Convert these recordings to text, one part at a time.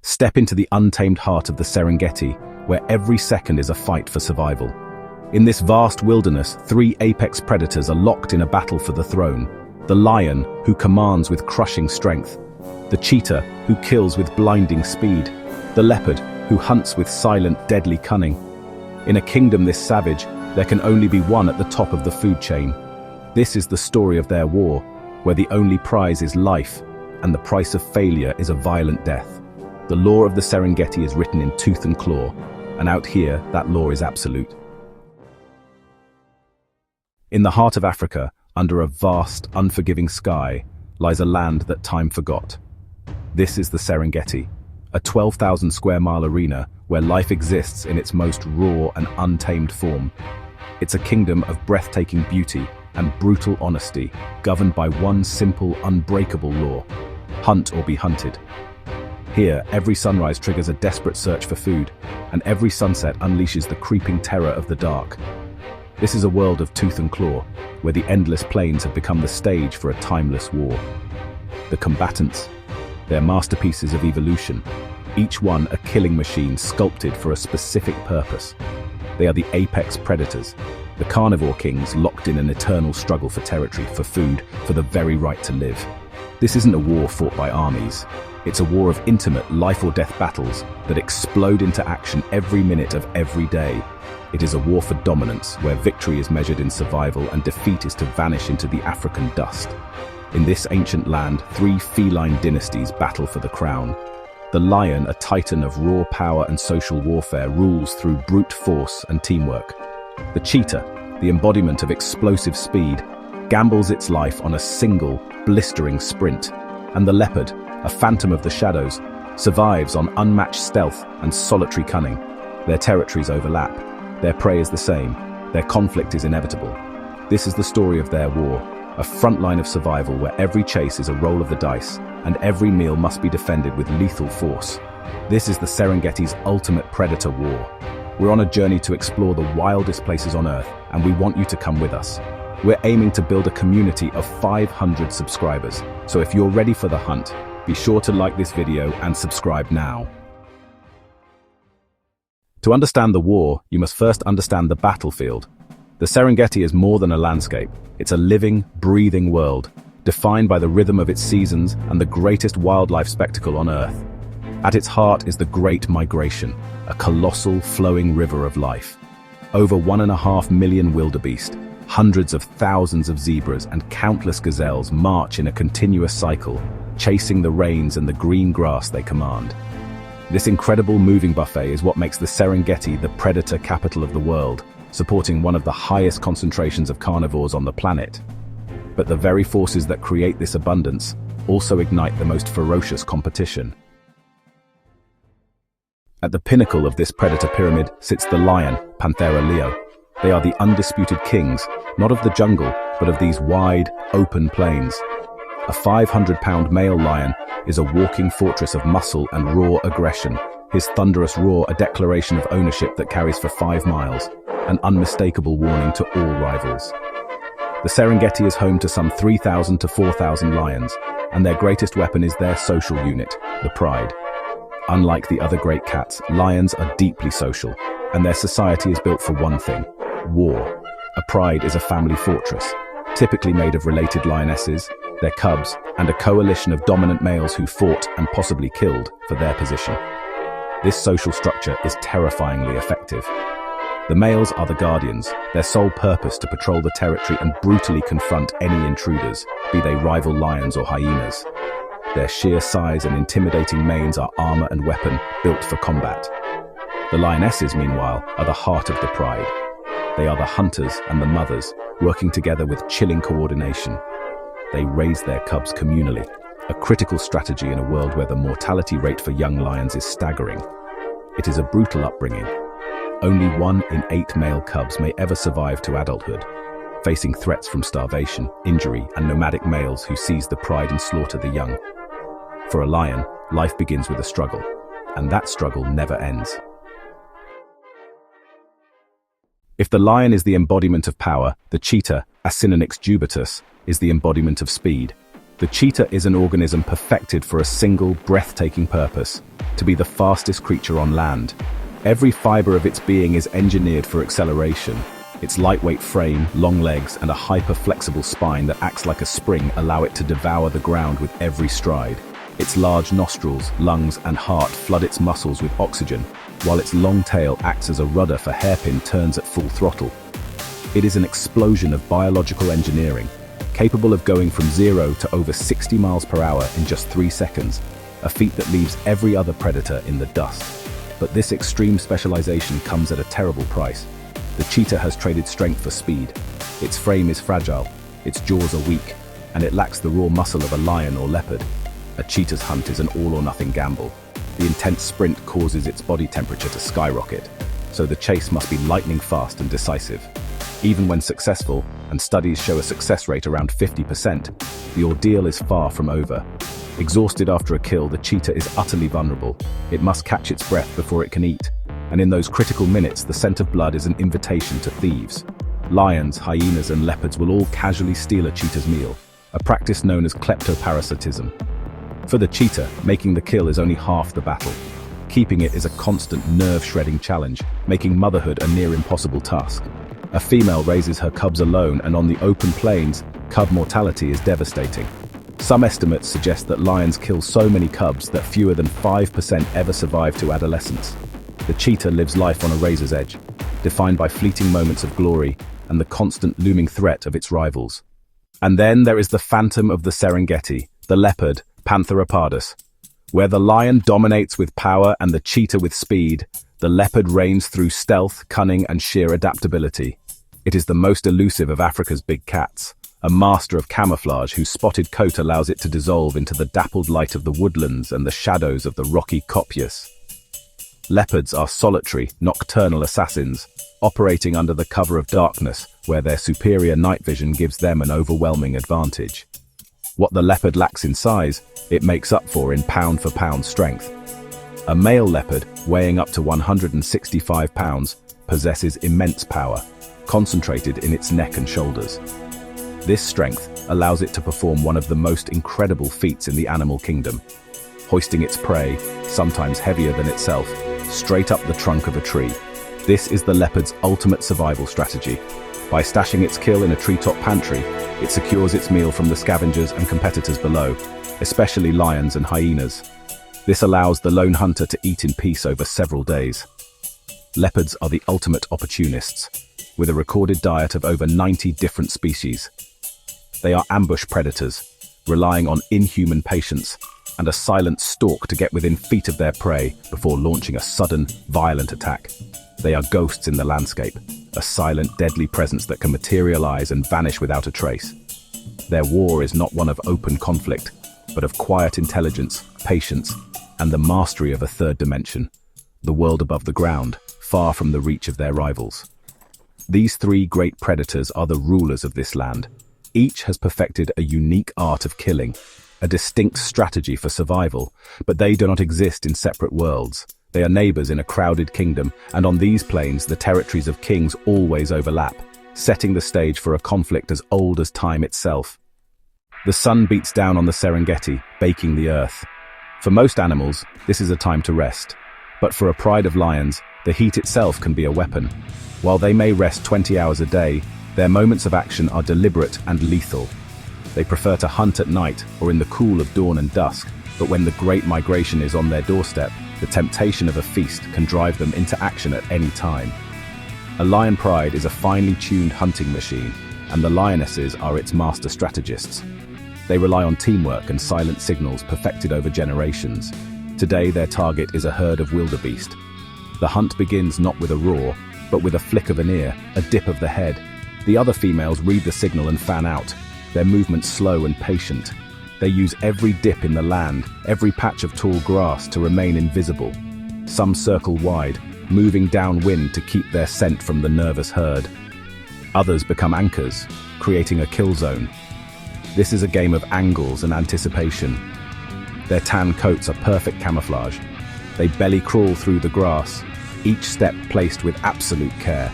Step into the untamed heart of the Serengeti, where every second is a fight for survival. In this vast wilderness, three apex predators are locked in a battle for the throne. The lion, who commands with crushing strength. The cheetah, who kills with blinding speed. The leopard, who hunts with silent, deadly cunning. In a kingdom this savage, there can only be one at the top of the food chain. This is the story of their war, where the only prize is life, and the price of failure is a violent death. The law of the Serengeti is written in tooth and claw, and out here, that law is absolute. In the heart of Africa, under a vast, unforgiving sky, lies a land that time forgot. This is the Serengeti, a 12,000 square mile arena where life exists in its most raw and untamed form. It's a kingdom of breathtaking beauty and brutal honesty, governed by one simple, unbreakable law: hunt or be hunted. Here, every sunrise triggers a desperate search for food, and every sunset unleashes the creeping terror of the dark. This is a world of tooth and claw, where the endless plains have become the stage for a timeless war. The combatants, they're masterpieces of evolution, each one a killing machine sculpted for a specific purpose. They are the apex predators, the carnivore kings locked in an eternal struggle for territory, for food, for the very right to live. This isn't a war fought by armies. It's a war of intimate life-or-death battles that explode into action every minute of every day. It is a war for dominance, where victory is measured in survival and defeat is to vanish into the African dust. In this ancient land, three feline dynasties battle for the crown. The lion, a titan of raw power and social warfare, rules through brute force and teamwork. The cheetah, the embodiment of explosive speed, gambles its life on a single, blistering sprint. And the leopard, a phantom of the shadows, survives on unmatched stealth and solitary cunning. Their territories overlap. Their prey is the same. Their conflict is inevitable. This is the story of their war, a front line of survival where every chase is a roll of the dice, and every meal must be defended with lethal force. This is the Serengeti's ultimate predator war. We're on a journey to explore the wildest places on Earth, and we want you to come with us. We're aiming to build a community of 500 subscribers, so if you're ready for the hunt, be sure to like this video and subscribe now. To understand the war, you must first understand the battlefield. The Serengeti is more than a landscape. It's a living, breathing world, defined by the rhythm of its seasons and the greatest wildlife spectacle on Earth. At its heart is the Great Migration, a colossal, flowing river of life. Over 1.5 million wildebeest, hundreds of thousands of zebras and countless gazelles march in a continuous cycle, chasing the rains and the green grass they command. This incredible moving buffet is what makes the Serengeti the predator capital of the world, supporting one of the highest concentrations of carnivores on the planet. But the very forces that create this abundance also ignite the most ferocious competition. At the pinnacle of this predator pyramid sits the lion, Panthera leo. They are the undisputed kings, not of the jungle, but of these wide, open plains. A 500-pound male lion is a walking fortress of muscle and raw aggression, his thunderous roar a declaration of ownership that carries for 5 miles, an unmistakable warning to all rivals. The Serengeti is home to some 3,000 to 4,000 lions, and their greatest weapon is their social unit, the pride. Unlike the other great cats, lions are deeply social, and their society is built for one thing: war. A pride is a family fortress, typically made of related lionesses, their cubs, and a coalition of dominant males who fought and possibly killed for their position. This social structure is terrifyingly effective. The males are the guardians, their sole purpose to patrol the territory and brutally confront any intruders, be they rival lions or hyenas. Their sheer size and intimidating manes are armor and weapon built for combat. The lionesses, meanwhile, are the heart of the pride. They are the hunters and the mothers, working together with chilling coordination. They raise their cubs communally, a critical strategy in a world where the mortality rate for young lions is staggering. It is a brutal upbringing. Only 1 in 8 male cubs may ever survive to adulthood, facing threats from starvation, injury, and nomadic males who seize the pride and slaughter the young. For a lion, life begins with a struggle, and that struggle never ends. If the lion is the embodiment of power, the cheetah, Acinonyx jubatus, is the embodiment of speed. The cheetah is an organism perfected for a single, breathtaking purpose: to be the fastest creature on land. Every fiber of its being is engineered for acceleration. Its lightweight frame, long legs, and a hyper-flexible spine that acts like a spring allow it to devour the ground with every stride. Its large nostrils, lungs, and heart flood its muscles with oxygen, while its long tail acts as a rudder for hairpin turns at full throttle. It is an explosion of biological engineering, capable of going from 0 to over 60 miles per hour in just 3 seconds, a feat that leaves every other predator in the dust. But this extreme specialization comes at a terrible price. The cheetah has traded strength for speed. Its frame is fragile, its jaws are weak, and it lacks the raw muscle of a lion or leopard. A cheetah's hunt is an all-or-nothing gamble. The intense sprint causes its body temperature to skyrocket, so the chase must be lightning fast and decisive. Even when successful, and studies show a success rate around 50%, the ordeal is far from over. Exhausted after a kill, the cheetah is utterly vulnerable. It must catch its breath before it can eat, and in those critical minutes, the scent of blood is an invitation to thieves. Lions, hyenas, and leopards will all casually steal a cheetah's meal, a practice known as kleptoparasitism. For the cheetah, making the kill is only half the battle. Keeping it is a constant nerve-shredding challenge, making motherhood a near impossible task. A female raises her cubs alone, and on the open plains, cub mortality is devastating. Some estimates suggest that lions kill so many cubs that fewer than 5% ever survive to adolescence. The cheetah lives life on a razor's edge, defined by fleeting moments of glory and the constant looming threat of its rivals. And then there is the phantom of the Serengeti, the leopard, Pantheropardus. Where the lion dominates with power and the cheetah with speed, the leopard reigns through stealth, cunning, and sheer adaptability. It is the most elusive of Africa's big cats, a master of camouflage whose spotted coat allows it to dissolve into the dappled light of the woodlands and the shadows of the rocky coppice. Leopards are solitary, nocturnal assassins, operating under the cover of darkness, where their superior night vision gives them an overwhelming advantage. What the leopard lacks in size, it makes up for in pound-for-pound strength. A male leopard, weighing up to 165 pounds, possesses immense power, concentrated in its neck and shoulders. This strength allows it to perform one of the most incredible feats in the animal kingdom, hoisting its prey, sometimes heavier than itself, straight up the trunk of a tree. This is the leopard's ultimate survival strategy. By stashing its kill in a treetop pantry, it secures its meal from the scavengers and competitors below, especially lions and hyenas. This allows the lone hunter to eat in peace over several days. Leopards are the ultimate opportunists, with a recorded diet of over 90 different species. They are ambush predators, relying on inhuman patience and a silent stalk to get within feet of their prey before launching a sudden, violent attack. They are ghosts in the landscape, a silent, deadly presence that can materialize and vanish without a trace. Their war is not one of open conflict, but of quiet intelligence, patience, and the mastery of a third dimension, the world above the ground, far from the reach of their rivals. These three great predators are the rulers of this land. Each has perfected a unique art of killing, a distinct strategy for survival, but they do not exist in separate worlds. They are neighbors in a crowded kingdom, and on these plains the territories of kings always overlap, setting the stage for a conflict as old as time itself. The sun beats down on the Serengeti, baking the earth. For most animals, this is a time to rest. But for a pride of lions, the heat itself can be a weapon. While they may rest 20 hours a day, their moments of action are deliberate and lethal. They prefer to hunt at night or in the cool of dawn and dusk, but when the great migration is on their doorstep, the temptation of a feast can drive them into action at any time. A lion pride is a finely tuned hunting machine, and the lionesses are its master strategists. They rely on teamwork and silent signals perfected over generations. Today, their target is a herd of wildebeest. The hunt begins not with a roar, but with a flick of an ear, a dip of the head. The other females read the signal and fan out, their movements slow and patient. They use every dip in the land, every patch of tall grass to remain invisible. Some circle wide, moving downwind to keep their scent from the nervous herd. Others become anchors, creating a kill zone. This is a game of angles and anticipation. Their tan coats are perfect camouflage. They belly crawl through the grass, each step placed with absolute care.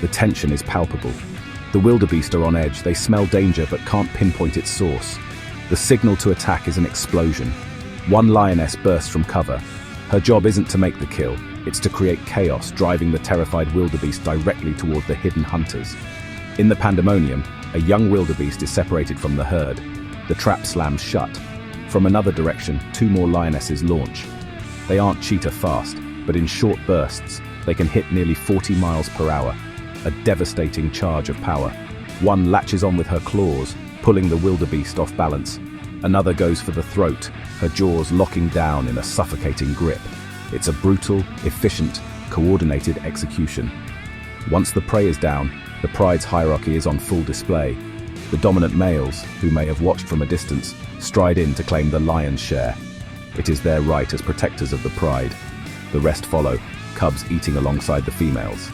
The tension is palpable. The wildebeest are on edge. They smell danger but can't pinpoint its source. The signal to attack is an explosion. One lioness bursts from cover. Her job isn't to make the kill, it's to create chaos, driving the terrified wildebeest directly toward the hidden hunters. In the pandemonium, a young wildebeest is separated from the herd. The trap slams shut. From another direction, 2 more lionesses launch. They aren't cheetah fast, but in short bursts, they can hit nearly 40 miles per hour, a devastating charge of power. One latches on with her claws, pulling the wildebeest off balance. Another goes for the throat, her jaws locking down in a suffocating grip. It's a brutal, efficient, coordinated execution. Once the prey is down, the pride's hierarchy is on full display. The dominant males, who may have watched from a distance, stride in to claim the lion's share. It is their right as protectors of the pride. The rest follow, cubs eating alongside the females.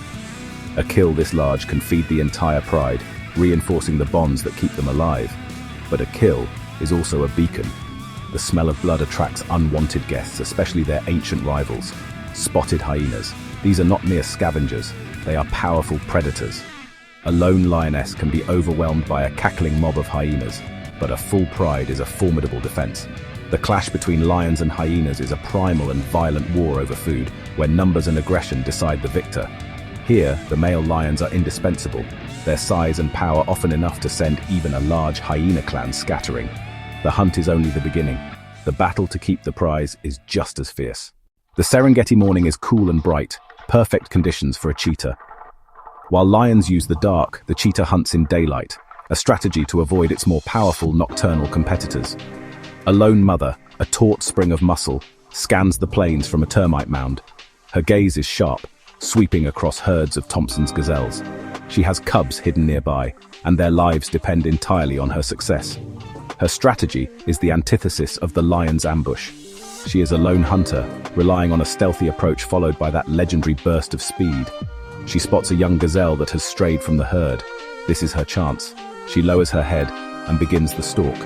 A kill this large can feed the entire pride, reinforcing the bonds that keep them alive. But a kill is also a beacon. The smell of blood attracts unwanted guests, especially their ancient rivals, spotted hyenas. These are not mere scavengers, they are powerful predators. A lone lioness can be overwhelmed by a cackling mob of hyenas, but a full pride is a formidable defense. The clash between lions and hyenas is a primal and violent war over food, where numbers and aggression decide the victor. Here, the male lions are indispensable, their size and power often enough to send even a large hyena clan scattering. The hunt is only the beginning. The battle to keep the prize is just as fierce. The Serengeti morning is cool and bright, perfect conditions for a cheetah. While lions use the dark, the cheetah hunts in daylight, a strategy to avoid its more powerful nocturnal competitors. A lone mother, a taut spring of muscle, scans the plains from a termite mound. Her gaze is sharp, sweeping across herds of Thompson's gazelles. She has cubs hidden nearby, and their lives depend entirely on her success. Her strategy is the antithesis of the lion's ambush. She is a lone hunter, relying on a stealthy approach followed by that legendary burst of speed. She spots a young gazelle that has strayed from the herd. This is her chance. She lowers her head and begins the stalk.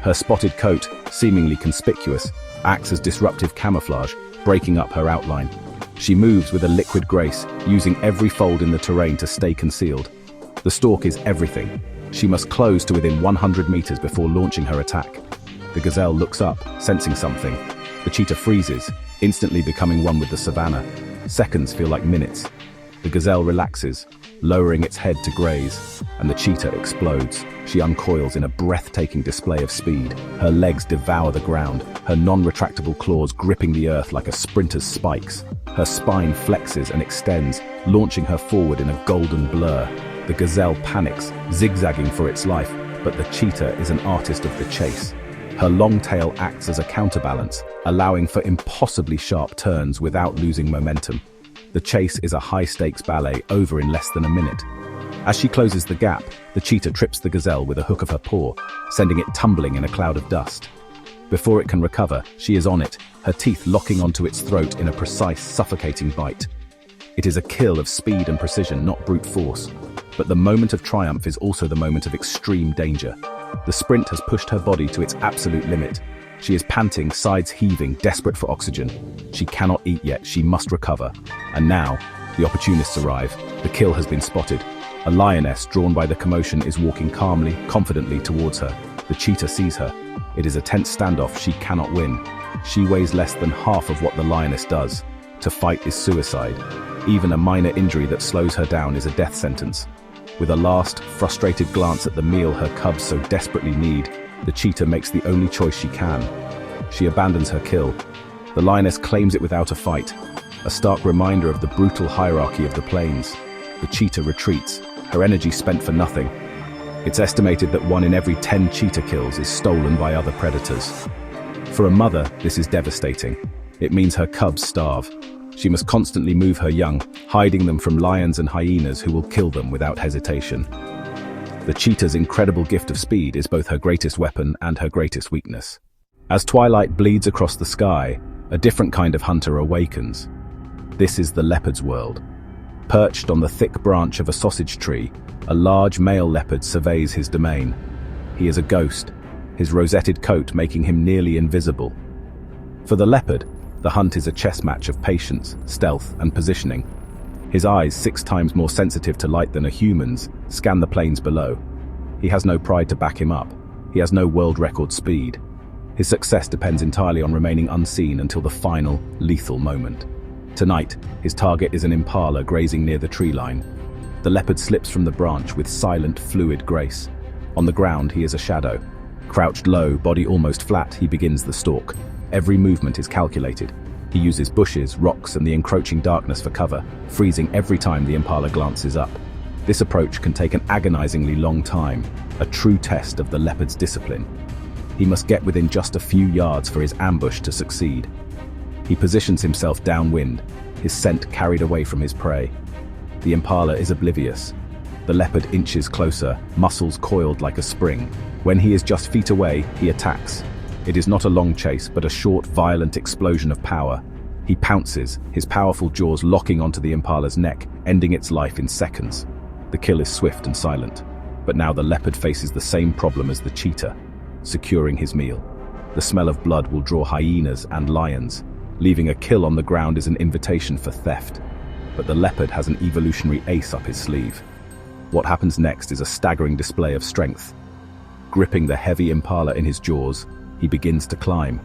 Her spotted coat, seemingly conspicuous, acts as disruptive camouflage, breaking up her outline. She moves with a liquid grace, using every fold in the terrain to stay concealed. The stalk is everything. She must close to within 100 meters before launching her attack. The gazelle looks up, sensing something. The cheetah freezes, instantly becoming one with the savannah. Seconds feel like minutes. The gazelle relaxes, lowering its head to graze, and the cheetah explodes. She uncoils in a breathtaking display of speed. Her legs devour the ground, her non-retractable claws gripping the earth like a sprinter's spikes. Her spine flexes and extends, launching her forward in a golden blur. The gazelle panics, zigzagging for its life, but the cheetah is an artist of the chase. Her long tail acts as a counterbalance, allowing for impossibly sharp turns without losing momentum. The chase is a high-stakes ballet over in less than a minute. As she closes the gap, the cheetah trips the gazelle with a hook of her paw, sending it tumbling in a cloud of dust. Before it can recover, she is on it, her teeth locking onto its throat in a precise, suffocating bite. It is a kill of speed and precision, not brute force. But the moment of triumph is also the moment of extreme danger. The sprint has pushed her body to its absolute limit. She is panting, sides heaving, desperate for oxygen. She cannot eat yet, she must recover. And now, the opportunists arrive. The kill has been spotted. A lioness, drawn by the commotion, is walking calmly, confidently towards her. The cheetah sees her. It is a tense standoff she cannot win. She weighs less than half of what the lioness does. To fight is suicide. Even a minor injury that slows her down is a death sentence. With a last, frustrated glance at the meal her cubs so desperately need, the cheetah makes the only choice she can. She abandons her kill. The lioness claims it without a fight, a stark reminder of the brutal hierarchy of the plains. The cheetah retreats, her energy spent for nothing. It's estimated that 1 in every 10 cheetah kills is stolen by other predators. For a mother, this is devastating. It means her cubs starve. She must constantly move her young, hiding them from lions and hyenas who will kill them without hesitation. The cheetah's incredible gift of speed is both her greatest weapon and her greatest weakness. As twilight bleeds across the sky, a different kind of hunter awakens. This is the leopard's world. Perched on the thick branch of a sausage tree, a large male leopard surveys his domain. He is a ghost, his rosetted coat making him nearly invisible. For the leopard, the hunt is a chess match of patience, stealth, and positioning. His eyes, 6 times more sensitive to light than a human's, scan the plains below. He has no pride to back him up. He has no world record speed. His success depends entirely on remaining unseen until the final, lethal moment. Tonight, his target is an impala grazing near the tree line. The leopard slips from the branch with silent, fluid grace. On the ground, he is a shadow. Crouched low, body almost flat, he begins the stalk. Every movement is calculated. He uses bushes, rocks, and the encroaching darkness for cover, freezing every time the impala glances up. This approach can take an agonizingly long time, a true test of the leopard's discipline. He must get within just a few yards for his ambush to succeed. He positions himself downwind, his scent carried away from his prey. The impala is oblivious. The leopard inches closer, muscles coiled like a spring. When he is just feet away, he attacks. It is not a long chase, but a short, violent explosion of power. He pounces, his powerful jaws locking onto the impala's neck, ending its life in seconds. The kill is swift and silent. But now the leopard faces the same problem as the cheetah, securing his meal. The smell of blood will draw hyenas and lions. Leaving a kill on the ground is an invitation for theft. But the leopard has an evolutionary ace up his sleeve. What happens next is a staggering display of strength. Gripping the heavy impala in his jaws, he begins to climb.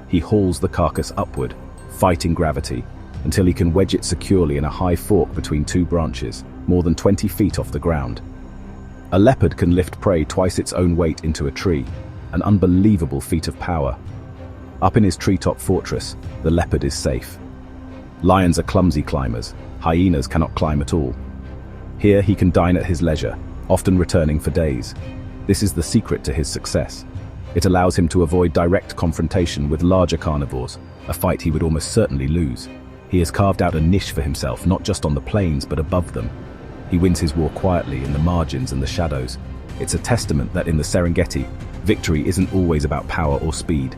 He hauls the carcass upward, fighting gravity, until he can wedge it securely in a high fork between two branches, more than 20 feet off the ground. A leopard can lift prey twice its own weight into a tree, an unbelievable feat of power. Up in his treetop fortress, the leopard is safe. Lions are clumsy climbers, hyenas cannot climb at all. Here he can dine at his leisure, often returning for days. This is the secret to his success. It allows him to avoid direct confrontation with larger carnivores, a fight he would almost certainly lose. He has carved out a niche for himself, not just on the plains but above them. He wins his war quietly in the margins and the shadows. It's a testament that in the Serengeti, victory isn't always about power or speed.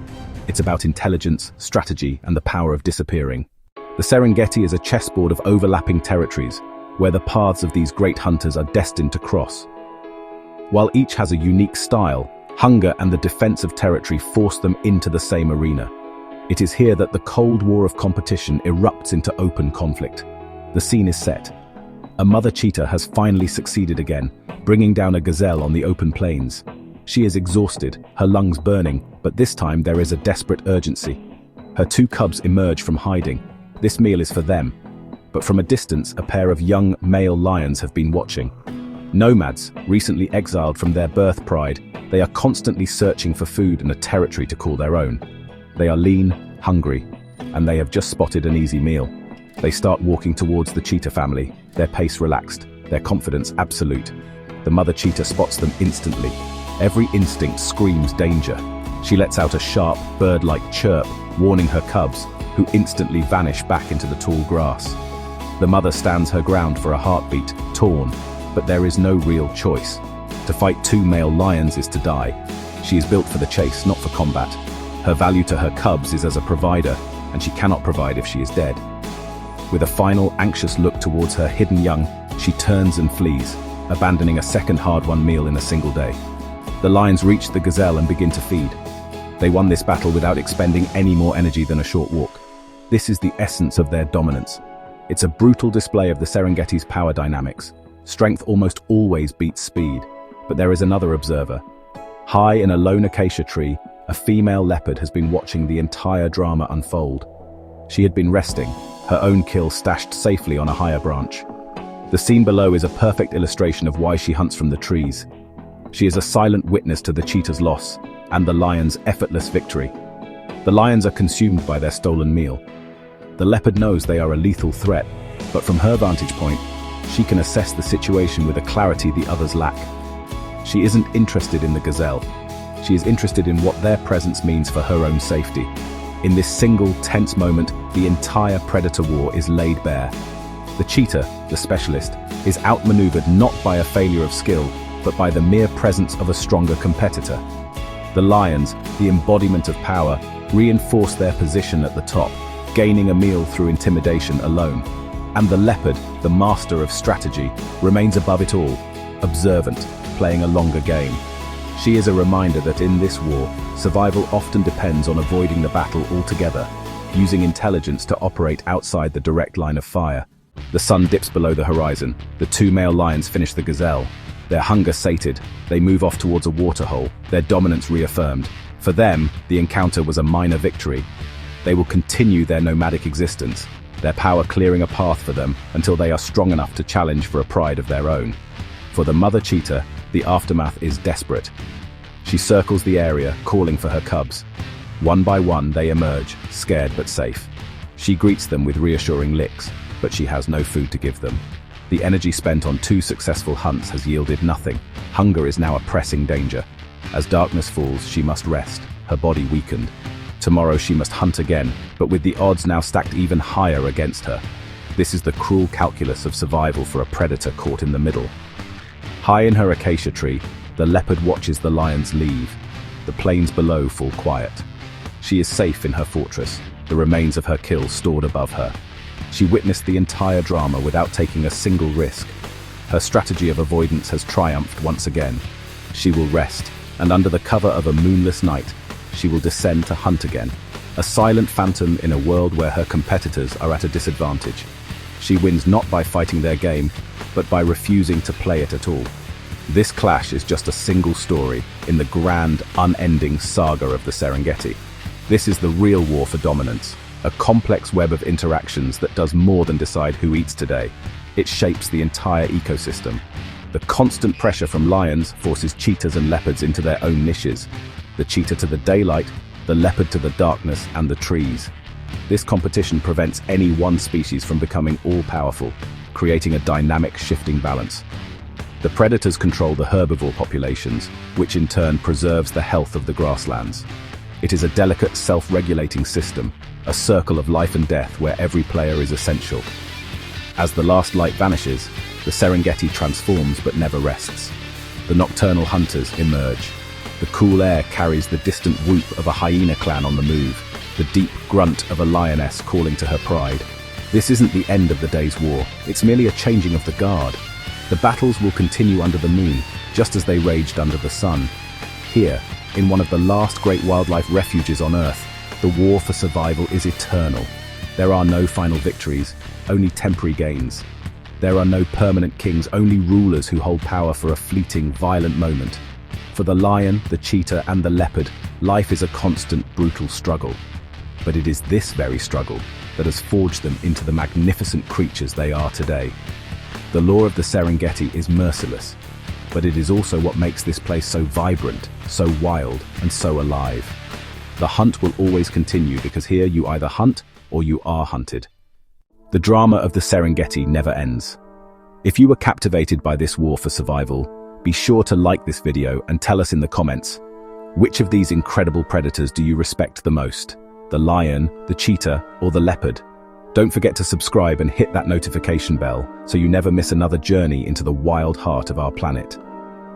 It's about intelligence, strategy, and the power of disappearing. The Serengeti is a chessboard of overlapping territories, where the paths of these great hunters are destined to cross. While each has a unique style, hunger and the defense of territory force them into the same arena. It is here that the Cold War of competition erupts into open conflict. The scene is set. A mother cheetah has finally succeeded again, bringing down a gazelle on the open plains. She is exhausted, her lungs burning, but this time there is a desperate urgency. Her two cubs emerge from hiding. This meal is for them. But from a distance, a pair of young male lions have been watching. Nomads, recently exiled from their birth pride, they are constantly searching for food and a territory to call their own. They are lean, hungry, and they have just spotted an easy meal. They start walking towards the cheetah family, their pace relaxed, their confidence absolute. The mother cheetah spots them instantly. Every instinct screams danger. She lets out a sharp, bird-like chirp, warning her cubs, who instantly vanish back into the tall grass. The mother stands her ground for a heartbeat, torn, but there is no real choice. To fight two male lions is to die. She is built for the chase, not for combat. Her value to her cubs is as a provider, and she cannot provide if she is dead. With a final, anxious look towards her hidden young, she turns and flees, abandoning a second hard-won meal in a single day. The lions reach the gazelle and begin to feed. They won this battle without expending any more energy than a short walk. This is the essence of their dominance. It's a brutal display of the Serengeti's power dynamics. Strength almost always beats speed. But there is another observer. High in a lone acacia tree, a female leopard has been watching the entire drama unfold. She had been resting, her own kill stashed safely on a higher branch. The scene below is a perfect illustration of why she hunts from the trees. She is a silent witness to the cheetah's loss and the lion's effortless victory. The lions are consumed by their stolen meal. The leopard knows they are a lethal threat, but from her vantage point, she can assess the situation with a clarity the others lack. She isn't interested in the gazelle. She is interested in what their presence means for her own safety. In this single, tense moment, the entire predator war is laid bare. The cheetah, the specialist, is outmaneuvered not by a failure of skill, but by the mere presence of a stronger competitor. The lions, the embodiment of power, reinforce their position at the top, gaining a meal through intimidation alone. And the leopard, the master of strategy, remains above it all, observant, playing a longer game. She is a reminder that in this war, survival often depends on avoiding the battle altogether, using intelligence to operate outside the direct line of fire. The sun dips below the horizon, the two male lions finish the gazelle. Their hunger sated, they move off towards a waterhole, their dominance reaffirmed. For them, the encounter was a minor victory. They will continue their nomadic existence, their power clearing a path for them until they are strong enough to challenge for a pride of their own. For the mother cheetah, the aftermath is desperate. She circles the area, calling for her cubs. One by one, they emerge, scared but safe. She greets them with reassuring licks, but she has no food to give them. The energy spent on 2 successful hunts has yielded nothing. Hunger is now a pressing danger. As darkness falls, she must rest, her body weakened. Tomorrow she must hunt again, but with the odds now stacked even higher against her. This is the cruel calculus of survival for a predator caught in the middle. High in her acacia tree, the leopard watches the lions leave. The plains below fall quiet. She is safe in her fortress, the remains of her kill stored above her. She witnessed the entire drama without taking a single risk. Her strategy of avoidance has triumphed once again. She will rest, and under the cover of a moonless night, she will descend to hunt again. A silent phantom in a world where her competitors are at a disadvantage. She wins not by fighting their game, but by refusing to play it at all. This clash is just a single story in the grand, unending saga of the Serengeti. This is the real war for dominance, a complex web of interactions that does more than decide who eats today. It shapes the entire ecosystem. The constant pressure from lions forces cheetahs and leopards into their own niches. The cheetah to the daylight, the leopard to the darkness and the trees. This competition prevents any one species from becoming all-powerful, creating a dynamic, shifting balance. The predators control the herbivore populations, which in turn preserves the health of the grasslands. It is a delicate, self-regulating system, a circle of life and death where every player is essential. As the last light vanishes, the Serengeti transforms but never rests. The nocturnal hunters emerge. The cool air carries the distant whoop of a hyena clan on the move, the deep grunt of a lioness calling to her pride. This isn't the end of the day's war, it's merely a changing of the guard. The battles will continue under the moon, just as they raged under the sun. Here, in one of the last great wildlife refuges on Earth, the war for survival is eternal. There are no final victories, only temporary gains. There are no permanent kings, only rulers who hold power for a fleeting, violent moment. For the lion, the cheetah, and the leopard, life is a constant, brutal struggle. But it is this very struggle that has forged them into the magnificent creatures they are today. The law of the Serengeti is merciless, but it is also what makes this place so vibrant, so wild, and so alive. The hunt will always continue because here you either hunt or you are hunted. The drama of the Serengeti never ends. If you were captivated by this war for survival, be sure to like this video and tell us in the comments, which of these incredible predators do you respect the most? The lion, the cheetah, or the leopard? Don't forget to subscribe and hit that notification bell so you never miss another journey into the wild heart of our planet.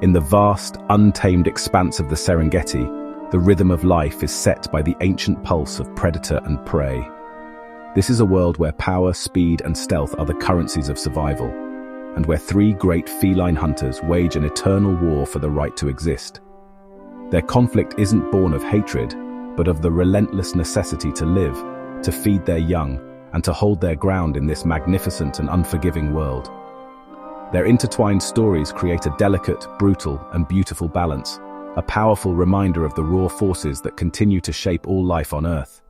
In the vast, untamed expanse of the Serengeti, the rhythm of life is set by the ancient pulse of predator and prey. This is a world where power, speed, and stealth are the currencies of survival, and where 3 great feline hunters wage an eternal war for the right to exist. Their conflict isn't born of hatred, but of the relentless necessity to live, to feed their young, and to hold their ground in this magnificent and unforgiving world. Their intertwined stories create a delicate, brutal, and beautiful balance, a powerful reminder of the raw forces that continue to shape all life on Earth.